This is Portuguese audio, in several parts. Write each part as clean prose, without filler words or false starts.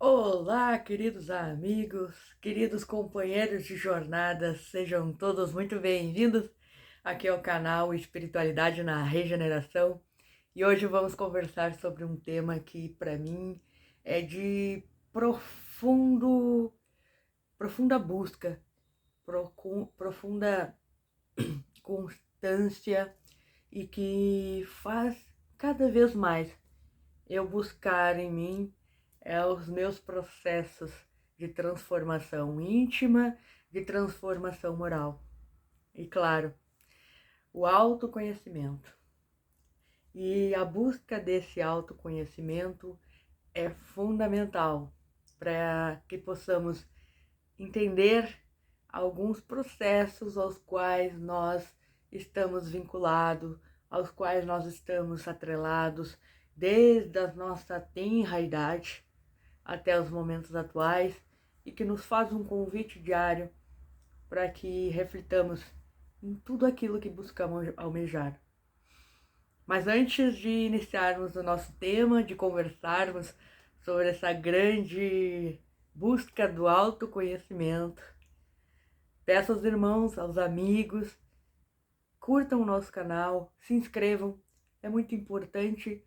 Olá, queridos amigos, queridos companheiros de jornada, sejam todos muito bem-vindos. Aqui é o canal Espiritualidade na Regeneração e hoje vamos conversar sobre um tema que, para mim, é de profunda busca, profunda constância e que faz cada vez mais eu buscar em mim os meus processos de transformação íntima, de transformação moral. E claro, o autoconhecimento. E a busca desse autoconhecimento é fundamental para que possamos entender alguns processos aos quais nós estamos vinculados, aos quais nós estamos atrelados desde a nossa tenra idade até os momentos atuais e que nos faz um convite diário para que reflitamos em tudo aquilo que buscamos almejar. Mas antes de iniciarmos o nosso tema, de conversarmos sobre essa grande busca do autoconhecimento, peço aos irmãos, aos amigos, curtam o nosso canal, se inscrevam, é muito importante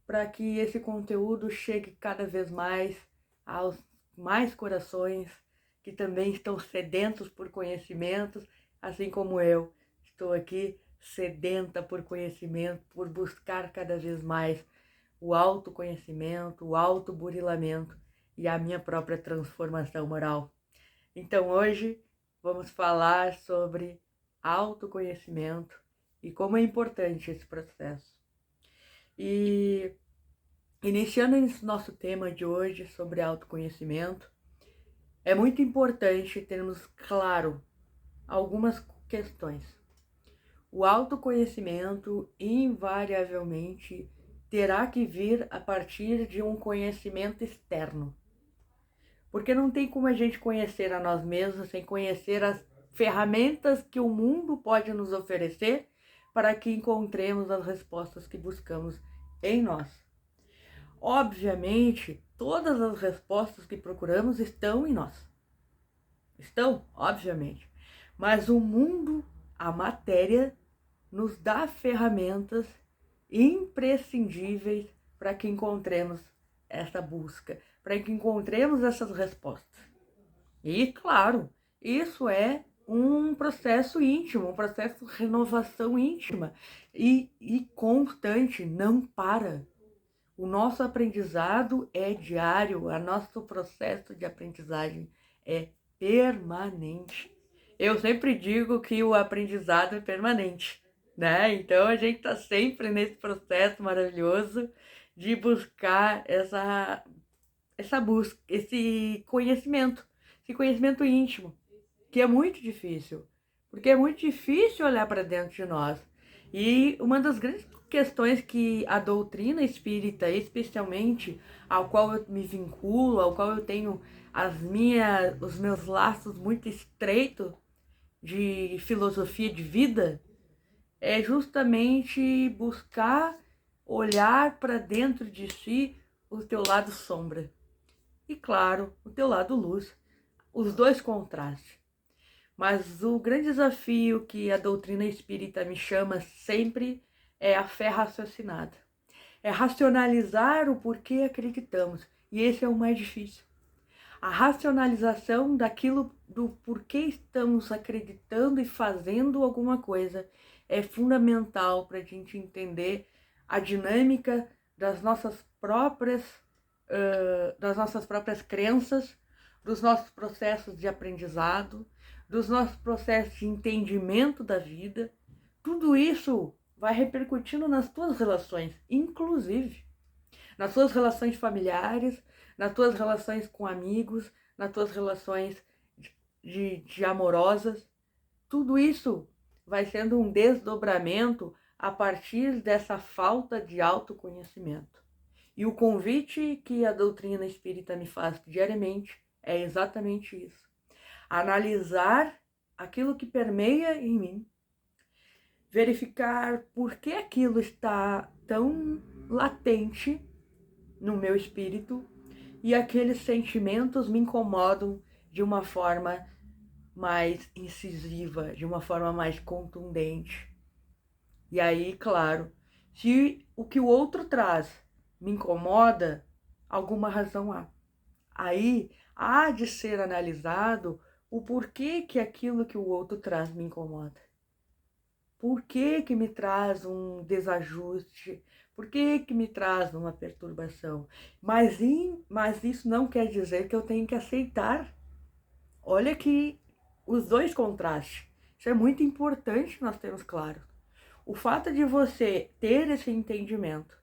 para que esse conteúdo chegue cada vez mais aos mais corações que também estão sedentos por conhecimentos, assim como eu estou aqui sedenta por conhecimento, por buscar cada vez mais o autoconhecimento, o autoburilamento e a minha própria transformação moral. Então hoje vamos falar sobre autoconhecimento e como é importante esse processo. E iniciando esse nosso tema de hoje sobre autoconhecimento, é muito importante termos claro algumas questões. O autoconhecimento invariavelmente terá que vir a partir de um conhecimento externo. Porque não tem como a gente conhecer a nós mesmos sem conhecer as ferramentas que o mundo pode nos oferecer para que encontremos as respostas que buscamos em nós. Obviamente, todas as respostas que procuramos estão em nós. Estão, obviamente. Mas o mundo, a matéria, nos dá ferramentas imprescindíveis para que encontremos essa busca, para que encontremos essas respostas. E, claro, isso é um processo íntimo, um processo de renovação íntima e constante, não para. O nosso aprendizado é diário, o nosso processo de aprendizagem é permanente. Eu sempre digo que o aprendizado é permanente, né? Então a gente está sempre nesse processo maravilhoso de buscar essa busca, esse conhecimento íntimo, que é muito difícil, porque é muito difícil olhar para dentro de nós. E uma das grandes questões que a doutrina espírita, especialmente, ao qual eu me vinculo, ao qual eu tenho os meus laços muito estreitos de filosofia de vida, é justamente buscar olhar para dentro de si o teu lado sombra e, claro, o teu lado luz, os dois contrastes. Mas o grande desafio que a doutrina espírita me chama sempre é a fé raciocinada. É racionalizar o porquê acreditamos. E esse é o mais difícil. A racionalização daquilo do porquê estamos acreditando e fazendo alguma coisa é fundamental para a gente entender a dinâmica das nossas próprias crenças, dos nossos processos de aprendizado, dos nossos processos de entendimento da vida. Tudo isso vai repercutindo nas tuas relações, inclusive nas tuas relações familiares, nas tuas relações com amigos, nas tuas relações de amorosas. Tudo isso vai sendo um desdobramento a partir dessa falta de autoconhecimento. E o convite que a doutrina espírita me faz diariamente é exatamente isso. Analisar aquilo que permeia em mim, verificar por que aquilo está tão latente no meu espírito e aqueles sentimentos me incomodam de uma forma mais incisiva, de uma forma mais contundente. E aí, claro, se o que o outro traz me incomoda, alguma razão há. Aí há de ser analisado o porquê que aquilo que o outro traz me incomoda. Por que que me traz um desajuste? Por que que me traz uma perturbação? Mas isso não quer dizer que eu tenho que aceitar. Olha que os dois contrastes. Isso é muito importante nós termos claro. O fato de você ter esse entendimento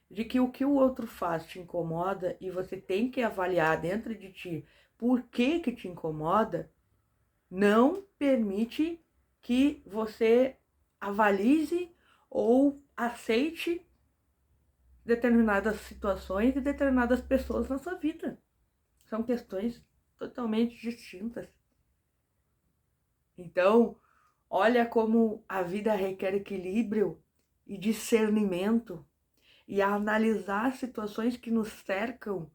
de que o outro faz te incomoda e você tem que avaliar dentro de ti por que que te incomoda, não permite que você avalize ou aceite determinadas situações e determinadas pessoas na sua vida. São questões totalmente distintas. Então, olha como a vida requer equilíbrio e discernimento e analisar situações que nos cercam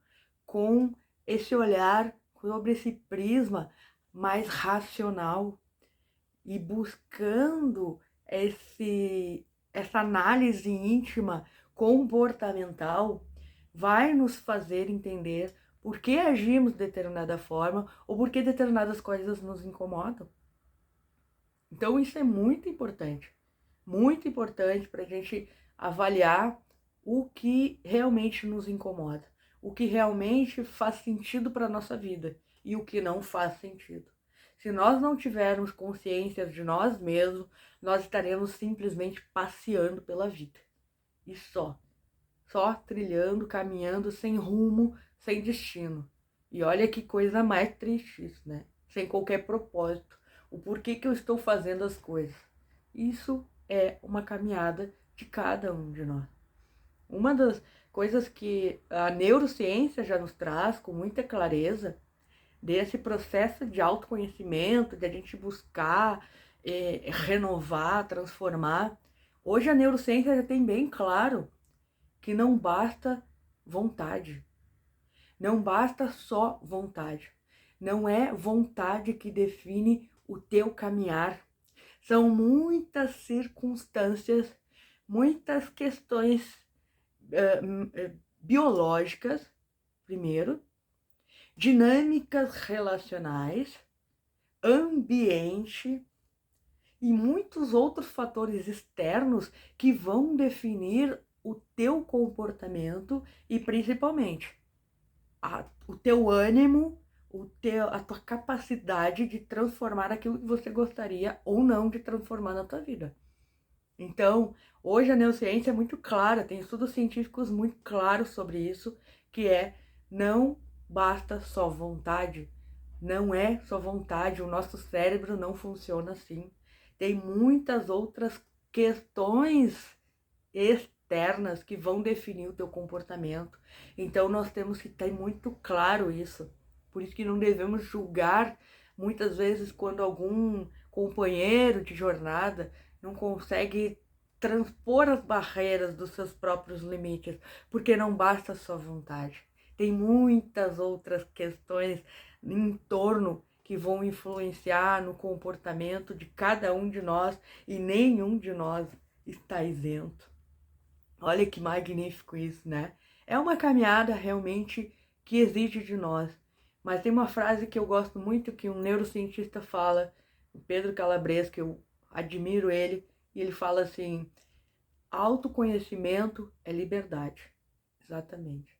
com esse olhar, sobre esse prisma mais racional e buscando essa análise íntima, comportamental, vai nos fazer entender por que agimos de determinada forma ou por que determinadas coisas nos incomodam. Então isso é muito importante para a gente avaliar o que realmente nos incomoda, o que realmente faz sentido para a nossa vida e o que não faz sentido. Se nós não tivermos consciência de nós mesmos, nós estaremos simplesmente passeando pela vida. E só trilhando, caminhando sem rumo, sem destino. E olha que coisa mais triste isso, né? Sem qualquer propósito. O porquê que eu estou fazendo as coisas. Isso é uma caminhada de cada um de nós. Uma das coisas que a neurociência já nos traz com muita clareza desse processo de autoconhecimento, de a gente buscar renovar, transformar. Hoje a neurociência já tem bem claro que não basta vontade. Não basta só vontade. Não é vontade que define o teu caminhar. São muitas circunstâncias, muitas questões biológicas, primeiro, dinâmicas relacionais, ambiente e muitos outros fatores externos que vão definir o teu comportamento e principalmente o teu ânimo, a tua capacidade de transformar aquilo que você gostaria ou não de transformar na tua vida. Então, hoje a neurociência é muito clara, tem estudos científicos muito claros sobre isso, que é não basta só vontade, não é só vontade, o nosso cérebro não funciona assim. Tem muitas outras questões externas que vão definir o teu comportamento. Então nós temos que ter muito claro isso. Por isso que não devemos julgar muitas vezes quando algum companheiro de jornada não consegue transpor as barreiras dos seus próprios limites, porque não basta só vontade. Tem muitas outras questões em torno que vão influenciar no comportamento de cada um de nós e nenhum de nós está isento. Olha que magnífico isso, né? É uma caminhada realmente que exige de nós. Mas tem uma frase que eu gosto muito que um neurocientista fala, o Pedro Calabres, que eu admiro ele, e ele fala assim: autoconhecimento é liberdade. Exatamente.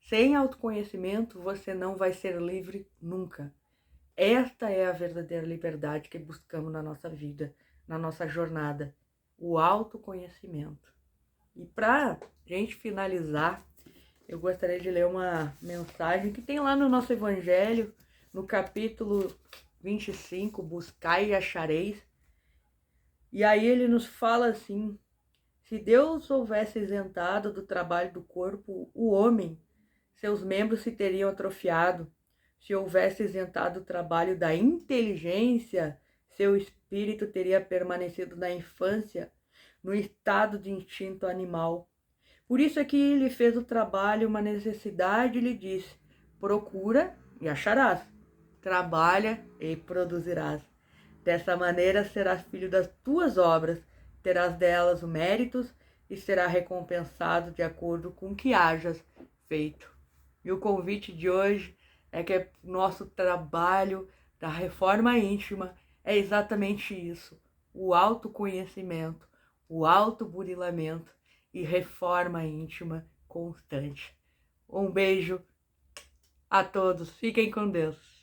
Sem autoconhecimento, você não vai ser livre nunca. Esta é a verdadeira liberdade que buscamos na nossa vida, na nossa jornada. O autoconhecimento. E para gente finalizar, eu gostaria de ler uma mensagem que tem lá no nosso Evangelho, no capítulo 25, Buscai e achareis. E aí ele nos fala assim: se Deus houvesse isentado do trabalho do corpo o homem, seus membros se teriam atrofiado. Se houvesse isentado o trabalho da inteligência, seu espírito teria permanecido na infância, no estado de instinto animal. Por isso é que ele fez o trabalho uma necessidade e lhe disse: Procura e acharás. Trabalha e produzirás. Dessa maneira serás filho das tuas obras, terás delas o méritos e será recompensado de acordo com o que hajas feito. E o convite de hoje é que nosso trabalho da reforma íntima é exatamente isso: o autoconhecimento, o autoburilamento e reforma íntima constante. Um beijo a todos, fiquem com Deus.